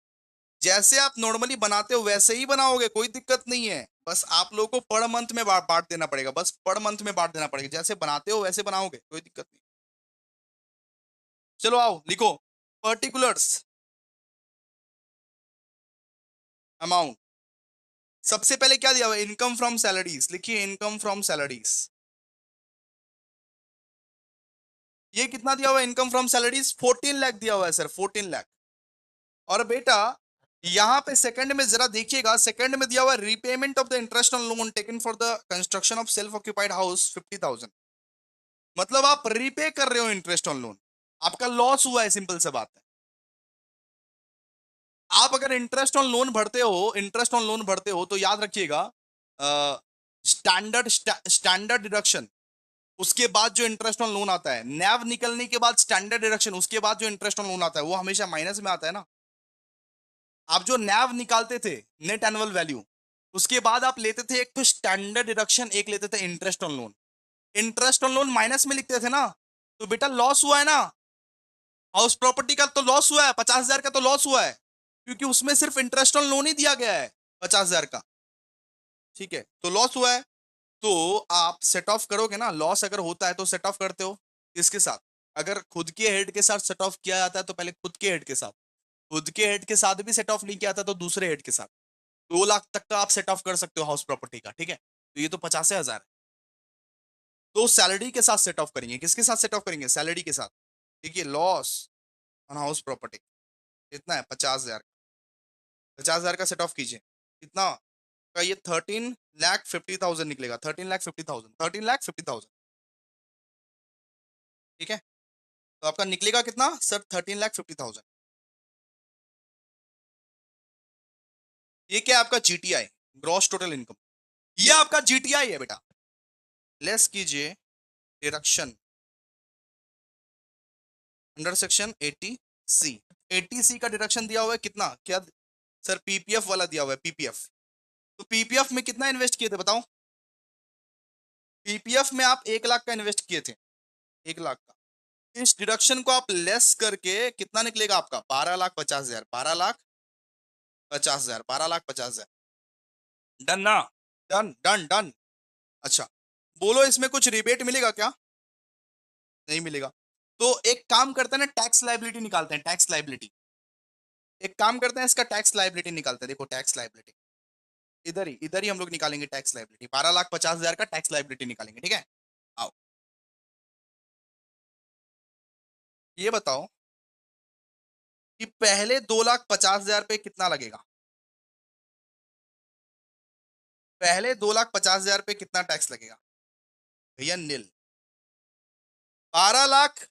जैसे आप नॉर्मली बनाते हो वैसे ही बनाओगे, कोई दिक्कत नहीं है। बस आप लोगों को पर मंथ में बांट देना पड़ेगा, बस पर मंथ में बांट देना पड़ेगा, जैसे बनाते हो वैसे बनाओगे, कोई दिक्कत नहीं। चलो आओ लिखो, पर्टिकुलर्स, अमाउंट। सबसे पहले क्या दिया हुआ है, इनकम फ्रॉम सैलरीज, लिखिए इनकम फ्रॉम सैलरीज। ये कितना दिया हुआ है, इनकम फ्रॉम सैलरीज 14 लाख दिया हुआ है सर, 14 लाख। और बेटा यहाँ पे सेकंड में जरा देखिएगा, सेकंड में दिया हुआ है repayment of the interest on loan taken for the construction of self occupied house 50,000। मतलब आप रीपे कर रहे हो इंटरेस्ट ऑन लोन, आपका लॉस हुआ है, सिंपल सा बात है। आप अगर इंटरेस्ट ऑन लोन भरते हो, इंटरेस्ट ऑन लोन भरते हो, तो याद रखिएगा, स्टैंडर्ड डिडक्शन, उसके बाद जो इंटरेस्ट ऑन लोन आता है, नैव निकलने के बाद स्टैंडर्ड डिडक्शन, उसके बाद जो इंटरेस्ट ऑन लोन आता है, वो हमेशा माइनस में आता है ना। आप जो नैव निकालते थे, नेट एनुअल वैल्यू, उसके बाद आप लेते थे एक तो स्टैंडर्ड डिडक्शन, एक लेते थे interest on loan. Interest on loan minus में लिखते थे ना, तो बेटा लॉस हुआ है ना। हाउस प्रॉपर्टी का तो लॉस हुआ है, 50,000 का तो लॉस हुआ है, क्योंकि उसमें सिर्फ इंटरेस्ट ऑन लोन ही दिया गया है 50,000 का। ठीक है, तो लॉस हुआ है। तो आप सेट ऑफ करोगे ना, लॉस अगर होता है तो सेट ऑफ करते हो किसके साथ? अगर खुद के हेड के साथ सेट ऑफ किया जाता है तो पहले खुद के हेड के साथ, खुद के हेड के साथ भी सेट ऑफ नहीं किया था तो दूसरे हेड के साथ। 2 लाख तक का आप सेट ऑफ कर सकते हो हाउस प्रॉपर्टी का, ठीक है, तो ये तो 50,000 है। तो सैलरी के साथ सेट ऑफ करेंगे, किसके साथ सेट ऑफ करेंगे? सैलरी के साथ। ठीक है, लॉस ऑन हाउस प्रॉपर्टी कितना है? 50,000। 50,000 का सेट ऑफ कीजिए, कितना का? ये 13,50,000 निकलेगा, 13,50,000, 13,50,000। ठीक है, तो आपका निकलेगा कितना सर? 13,50,000। ये क्या है आपका? GTI, gross total income. ये आपका जीटीआई है बेटा। लेस कीजिए deduction under section 80C। 80C का डिडक्शन दिया हुआ है कितना? क्या सर? पीपीएफ वाला दिया हुआ है, पीपीएफ। तो पीपीएफ में कितना इन्वेस्ट किए थे बताओ? पीपीएफ में आप 1 लाख का इन्वेस्ट किए थे, 1 लाख का। इस डिडक्शन को आप लेस करके कितना निकलेगा आपका? 12,50,000, 12,50,000, 12,50,000। डन ना? Done done done. अच्छा, बोलो इसमें कुछ रिबेट मिलेगा क्या? नहीं मिलेगा। तो एक काम करते हैं ना, टैक्स लाइबिलिटी निकालते हैं, टैक्स लाइबिलिटी। एक काम करते हैं, इसका टैक्स लाइबिलिटी निकालते हैं। देखो टैक्स लाइबिलिटी इधर ही हम लोग निकालेंगे टैक्स लाइबिलिटी, 12,50,000 का टैक्स लाइबिलिटी निकालेंगे, ठीक है। आओ, ये बताओ कि पहले 2,50,000 पे कितना लगेगा? पहले 2,50,000 पे कितना टैक्स लगेगा? भैया नील। 12 लाख,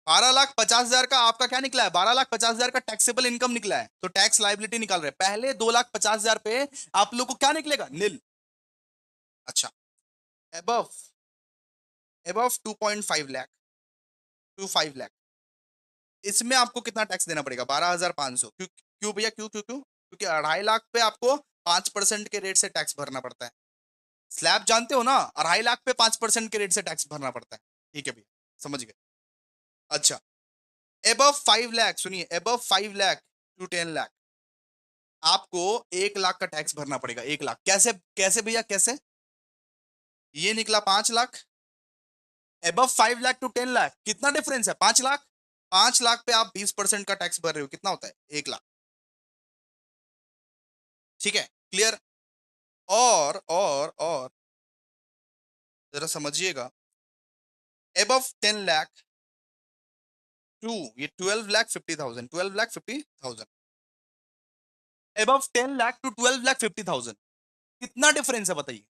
12,50,000 का आपका क्या निकला है? 12,50,000 का टैक्सेबल इनकम निकला है, तो टैक्स लाइबिलिटी निकाल रहे हैं। पहले 2,50,000 पे आप लोग को क्या निकलेगा? नील। अच्छा, एबव, 2.5 लाख, 2.5 लाख, इसमें आपको कितना टैक्स देना पड़ेगा? 12,500। क्यों क्यों भैया, क्यों क्यों क्यों? क्योंकि 2.5 लाख पे आपको 5% के रेट से टैक्स भरना पड़ता है। स्लैब जानते हो ना, 2.5 लाख पे 5% के रेट से टैक्स भरना पड़ता है। ठीक है भैया, समझ गए। अच्छा, एबव 5 लाख, सुनिए, एबव 5 लाख टू 10 लाख आपको 1 लाख का टैक्स भरना पड़ेगा। 1 लाख कैसे? कैसे भैया कैसे? ये निकला 5 लाख। एबव 5 लाख टू 10 लाख कितना डिफरेंस है? 5 लाख। 5 लाख पे आप 20% का टैक्स भर रहे हो, कितना होता है? 1 लाख। ठीक है, क्लियर। और जरा समझिएगा, एबव 10 लाख टू, ये 12,50,000, 12,50,000, एबव 10 लाख टू 12,50,000 कितना डिफरेंस है बताइए?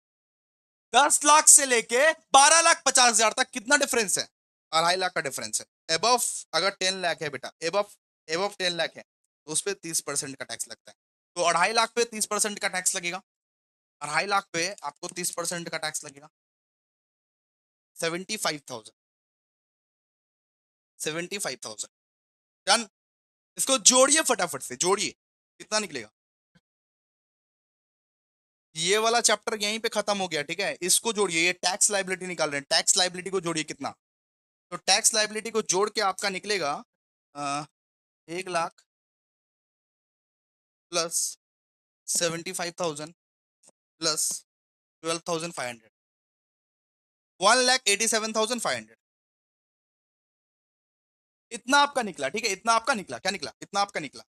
10 लाख से लेके 12,50,000 तक कितना डिफरेंस है? 2.5 लाख का डिफरेंस है। एबव, अगर 10 लाख है बेटा, एबव, 10 लाख है, तो उस पर 30% का टैक्स लगता है। तो 2.5 लाख पे 30% का टैक्स लगेगा। 2.5 लाख पे आपको 30% का टैक्स लगेगा। 75,000, 75,000। डन। इसको जोड़िए, फटाफट से जोड़िए, कितना निकलेगा? ये वाला चैप्टर यहीं पे खत्म हो गया, ठीक है। इसको जोड़िए, ये टैक्स लाइबिलिटी निकाल रहे हैं, टैक्स लाइबिलिटी को जोड़िए कितना। तो टैक्स लाइबिलिटी को जोड़ के आपका निकलेगा 1 लाख प्लस 75,000 प्लस 12,500, 1,87,500। इतना आपका निकला, ठीक है, इतना आपका निकला। क्या निकला? इतना आपका निकला।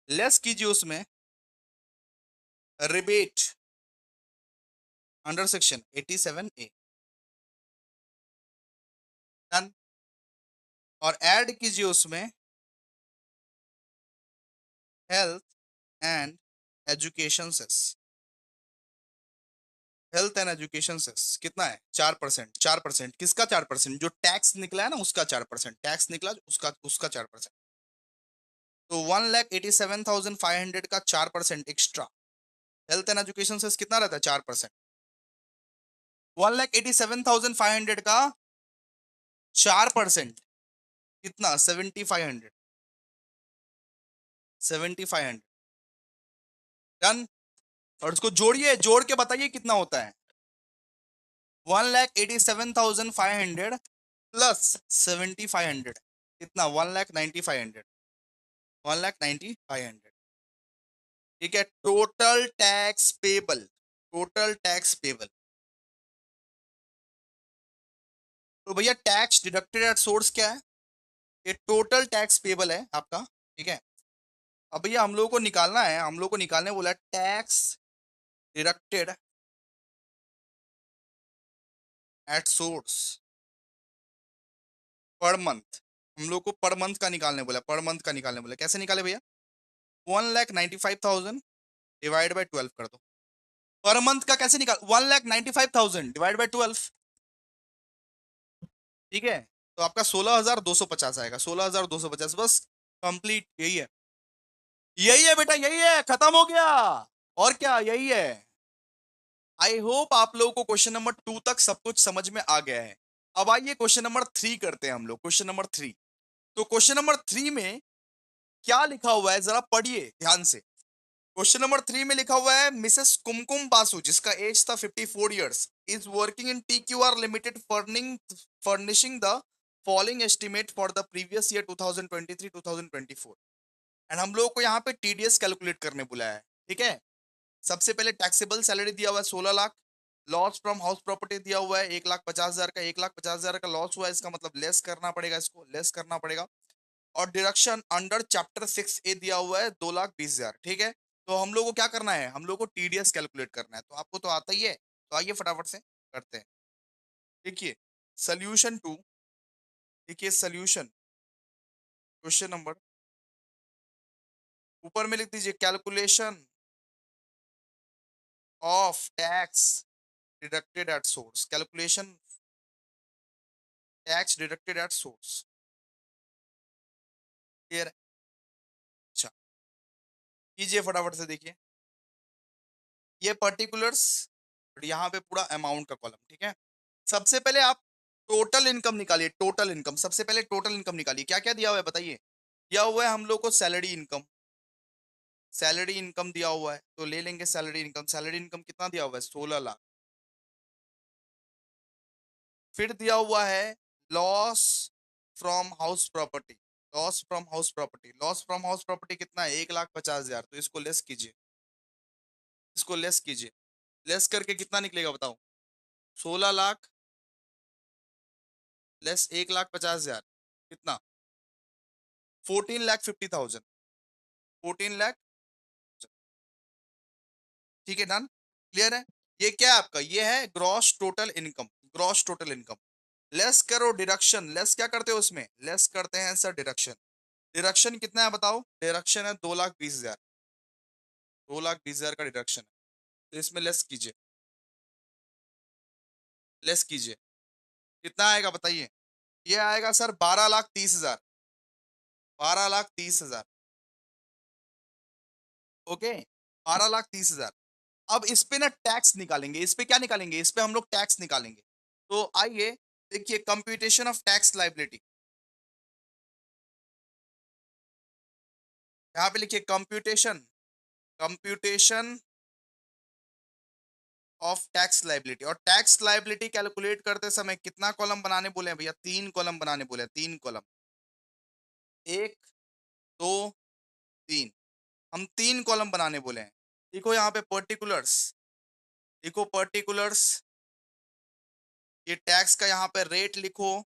लेस कीजिए उसमें rebate under section 87A। Done. और ऐड कीजिए उसमें health and education cess. Health and education cess कितना है? 4%। 4% किसका 4%? जो टैक्स निकला है ना उसका 4%। टैक्स निकला उसका उसका 4%। तो 1,87,500 का 4% extra. Health and education cess कितना रहता है? 4%। 1,87,500 का 4% कितना? 7,500। 7,500 डन। और उसको जोड़िए, जोड़ के बताइए कितना होता है। 1,87,500 प्लस 7,500 कितना? 1,90,500। 1,90,500। ठीक है। Total tax payable. Total tax payable. तो भैया टैक्स डिडक्टेड एट सोर्स क्या है? ये टोटल टैक्स पेबल है आपका। ठीक है। अब भैया हम लोगों को निकालना है, हम लोग को निकालने बोला tax deducted at source per month. हम लोग को पर मंथ का निकालने बोला, पर मंथ का निकालने बोला। कैसे निकाले भैया? 1,95,000 डिवाइड बाई 12 कर दो। पर मंथ का कैसे निकाल? 1,95,000 डिवाइड बाई 12। ठीक है। तो आपका 16,250 आएगा। 16,250 बस। कंप्लीट। यही है, यही है बेटा, यही है, खत्म हो गया। और क्या, यही है। आई होप आप लोगों को क्वेश्चन नंबर 2 तक सब कुछ समझ में आ गया है। अब आइए क्वेश्चन नंबर 3 करते हैं हम लोग। Question number 3। तो क्वेश्चन नंबर 3 में क्या लिखा हुआ है जरा पढ़िए ध्यान से। क्वेश्चन नंबर 3 में लिखा हुआ है मिसेस कुमकुम बासु जिसका एज था 54 years is working in TQR limited furnishing the following estimate for the previous year 2023-2024। And हम लोगों को यहाँ पे TDS कैलकुलेट करने बुलाया है। ठीक है। सबसे पहले टैक्सेबल सैलरी दिया हुआ है 16 lakh. Loss from house property दिया हुआ है 1,50,000 का। 1,50,000 का लॉस हुआ है, इसका मतलब लेस करना पड़ेगा, इसको लेस करना पड़ेगा। और डिडक्शन अंडर चैप्टर 6A दिया हुआ है 2,20,000। ठीक है। तो हम लोग को क्या करना है? हम लोग को TDS कैलकुलेट करना है। तो आपको तो आता ही है, तो आइए फटाफट से करते हैं। देखिए सोल्यूशन टू। देखिए सोल्यूशन क्वेश्चन नंबर ऊपर में लिख दीजिए calculation of tax deducted at source. Calculation tax deducted at source. Clear है? अच्छा, कीजिए फटाफट से। देखिए ये पर्टिकुलर्स, यहाँ पे पूरा अमाउंट का कॉलम। ठीक है। सबसे पहले आप टोटल इनकम निकालिए। टोटल इनकम सबसे पहले टोटल इनकम निकालिए। क्या क्या दिया हुआ है बताइए? दिया हुआ है हम लोग को सैलरी इनकम। सैलरी इनकम दिया हुआ है तो ले लेंगे सैलरी इनकम। सैलरी इनकम कितना दिया हुआ है? 16 लाख। फिर दिया हुआ है loss from house property. Loss from house property. Loss from house property कितना है? 1,50,000। तो इसको लेस कीजिए, इसको लेस कीजिए। लेस करके कितना निकलेगा बताओ? 16 लाख लेस 1,50,000 कितना? 14,50,000। 14 लाख। ठीक है, डन। क्लियर है? ये क्या है आपका? ये है gross total income. Gross total income less करो डिडक्शन। लेस क्या करते हो उसमें? लेस करते हैं सर डिडक्शन। डिडक्शन कितना है बताओ? डिडक्शन है 2,20,000। 2,20,000 का डिडक्शन है। तो इसमें लेस कीजिए, लेस कीजिए। कितना आएगा बताइए? ये आएगा सर 12,30,000। 12,30,000। ओके। 12,30,000। अब इस पे ना टैक्स निकालेंगे। इस पे क्या निकालेंगे? इस पे हम लोग टैक्स निकालेंगे। तो आइए देखिए कंप्यूटेशन ऑफ टैक्स लाइबिलिटी। यहाँ पे लिखिए computation, computation of tax liability. और टैक्स लाइबिलिटी कैलकुलेट करते समय कितना कॉलम बनाने बोले हैं भैया? 3 कॉलम बनाने बोले हैं। 3 कॉलम। 1, 2, 3। हम 3 कॉलम बनाने बोले हैं। देखो यहाँ पे पर्टिकुलर्स। देखो पर्टिकुलर्स। ये टैक्स का यहाँ पे रेट लिखो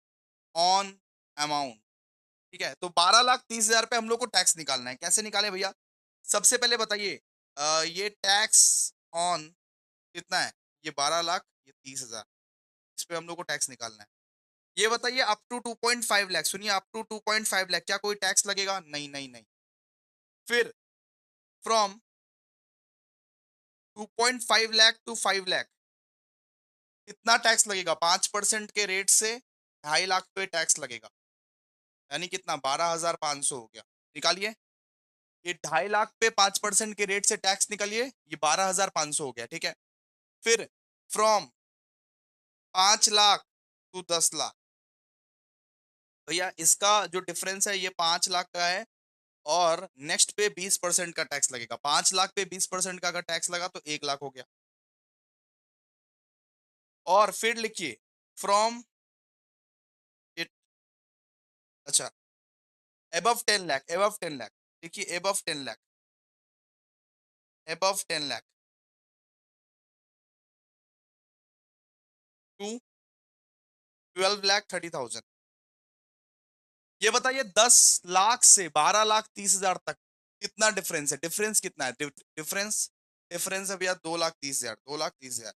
ऑन अमाउंट। ठीक है। तो 12,30,000 पे हम लोग को टैक्स निकालना है। कैसे निकाले भैया? सबसे पहले बताइए ये टैक्स ऑन कितना है? ये 12 लाख, ये 30,000। इस पे हम लोग को टैक्स निकालना है। ये बताइए अप टू 2.5 लाख। सुनिए अप टू 2.5 लाख क्या कोई टैक्स लगेगा? नहीं नहीं नहीं। फिर फ्रॉम 2.5 लाख टू 5 लाख कितना टैक्स लगेगा? 5% के रेट से 2.5 लाख पे टैक्स लगेगा, यानी कितना? 12,500 हो गया। निकालिए, ये 2.5 लाख पे 5% के रेट से टैक्स निकालिए, ये 12,500 हो गया, ठीक है। फिर फ्रॉम 5 लाख टू 10 लाख, भैया इसका जो डिफरेंस है ये 5 लाख का है, और नेक्स्ट पे 20% का टैक्स लगेगा। 5 लाख पे 20% का अगर टैक्स लगा तो 1 लाख हो गया। और फिर लिखिए फ्रॉम इट, अच्छा, एबव 10 लाख, देखिए एबव 10 लाख टू 12,30,000। ये बताइए 10 लाख से 12,30,000 तक कितना डिफरेंस है? डिफरेंस कितना है? डिफरेंस है भैया 2,30,000, 2,30,000।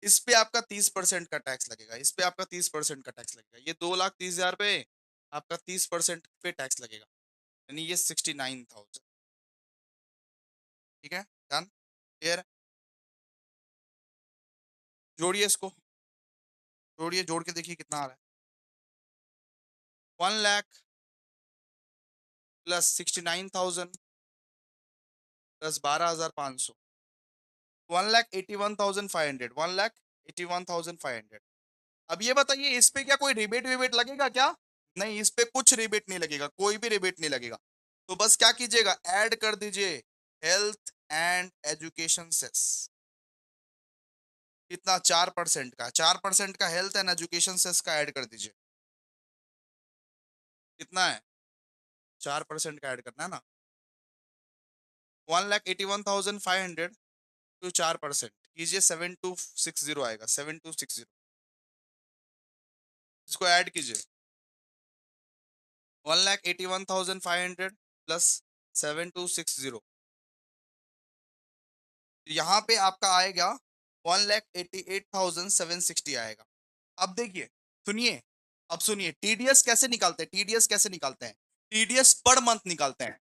इस पे आपका 30% का टैक्स लगेगा, इस पे आपका 30% का टैक्स लगेगा। ये 2,30,000 पे आपका 30% पे टैक्स लगेगा, यानी ये 69,000। ठीक है, डन, क्लियर। जोड़िए इसको, जोड़िए, जोड़ के देखिए कितना आ रहा है। 1 लाख प्लस 69,000 प्लस 12,500, 1,81,500, 1,81,500। अब ये बताइए इस पे क्या कोई रिबेट विबेट लगेगा क्या? नहीं, इस पे कुछ रिबेट नहीं लगेगा, कोई भी रिबेट नहीं लगेगा। तो बस क्या कीजिएगा, ऐड कर दीजिए हेल्थ एंड एजुकेशन सेस। कितना? 4% का, 4% का हेल्थ एंड एजुकेशन सेस का ऐड कर दीजिए। कितना है? 4% का ऐड करना है ना। 1,81,500 टू 4% कीजिए, 7,260 आएगा, 7,260। इसको ऐड कीजिए, 1,81,500 प्लस 7,260, यहाँ पे आपका आएगा 1,88,760 आएगा। अब देखिए, सुनिए, अब सुनिए, टीडीएस कैसे निकालते हैं? टीडीएस कैसे निकालते हैं? टीडीएस पर मंथ निकालते हैं,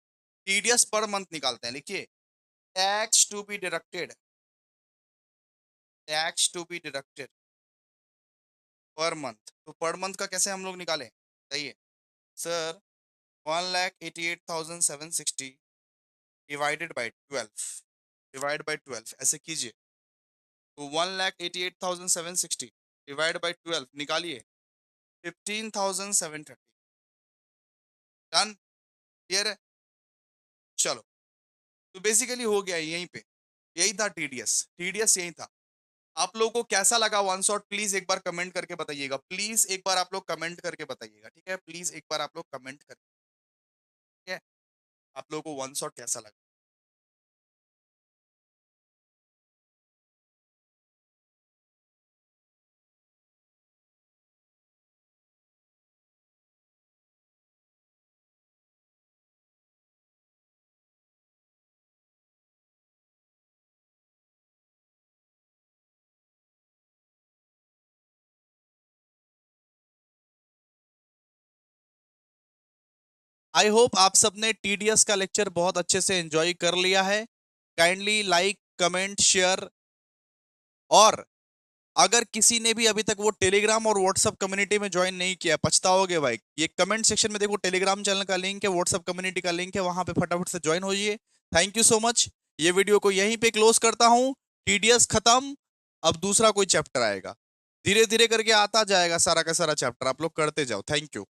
टीडीएस पर मंथ निकालते हैं। लिखिए, tax to be deducted, tax to be deducted per month. तो पर मंथ का कैसे हम लोग निकालें? बताइए sir. 1,88,760 divided by 12, divide by 12 ऐसे कीजिए। तो 1,88,760 डिवाइड बाई 12 निकालिए, 15,730। डन, क्लियर है? चलो, तो बेसिकली हो गया यहीं पे, यही था टीडीएस, टीडीएस यही था। आप लोगों को कैसा लगा वन शॉट, प्लीज एक बार कमेंट करके बताइएगा, प्लीज एक बार आप लोग कमेंट करके बताइएगा, ठीक है? प्लीज एक बार आप लोग कमेंट करके, ठीक है? आप लोगों को वन शॉट कैसा लगा? आई होप आप सबने टीडीएस का लेक्चर बहुत अच्छे से एंजॉय कर लिया है। काइंडली लाइक, कमेंट, शेयर, और अगर किसी ने भी अभी तक वो टेलीग्राम और व्हाट्सएप कम्युनिटी में ज्वाइन नहीं किया, पछताओगे भाई। ये कमेंट सेक्शन में देखो, टेलीग्राम चैनल का लिंक है, व्हाट्सएप कम्युनिटी का लिंक है, वहां पे फटाफट से ज्वाइन हो जाइए। Thank you so much. ये वीडियो को यहीं पे क्लोज करता हूं। टीडीएस खत्म, अब दूसरा कोई चैप्टर आएगा, धीरे धीरे करके आता जाएगा सारा का सारा चैप्टर, आप लोग करते जाओ। Thank you.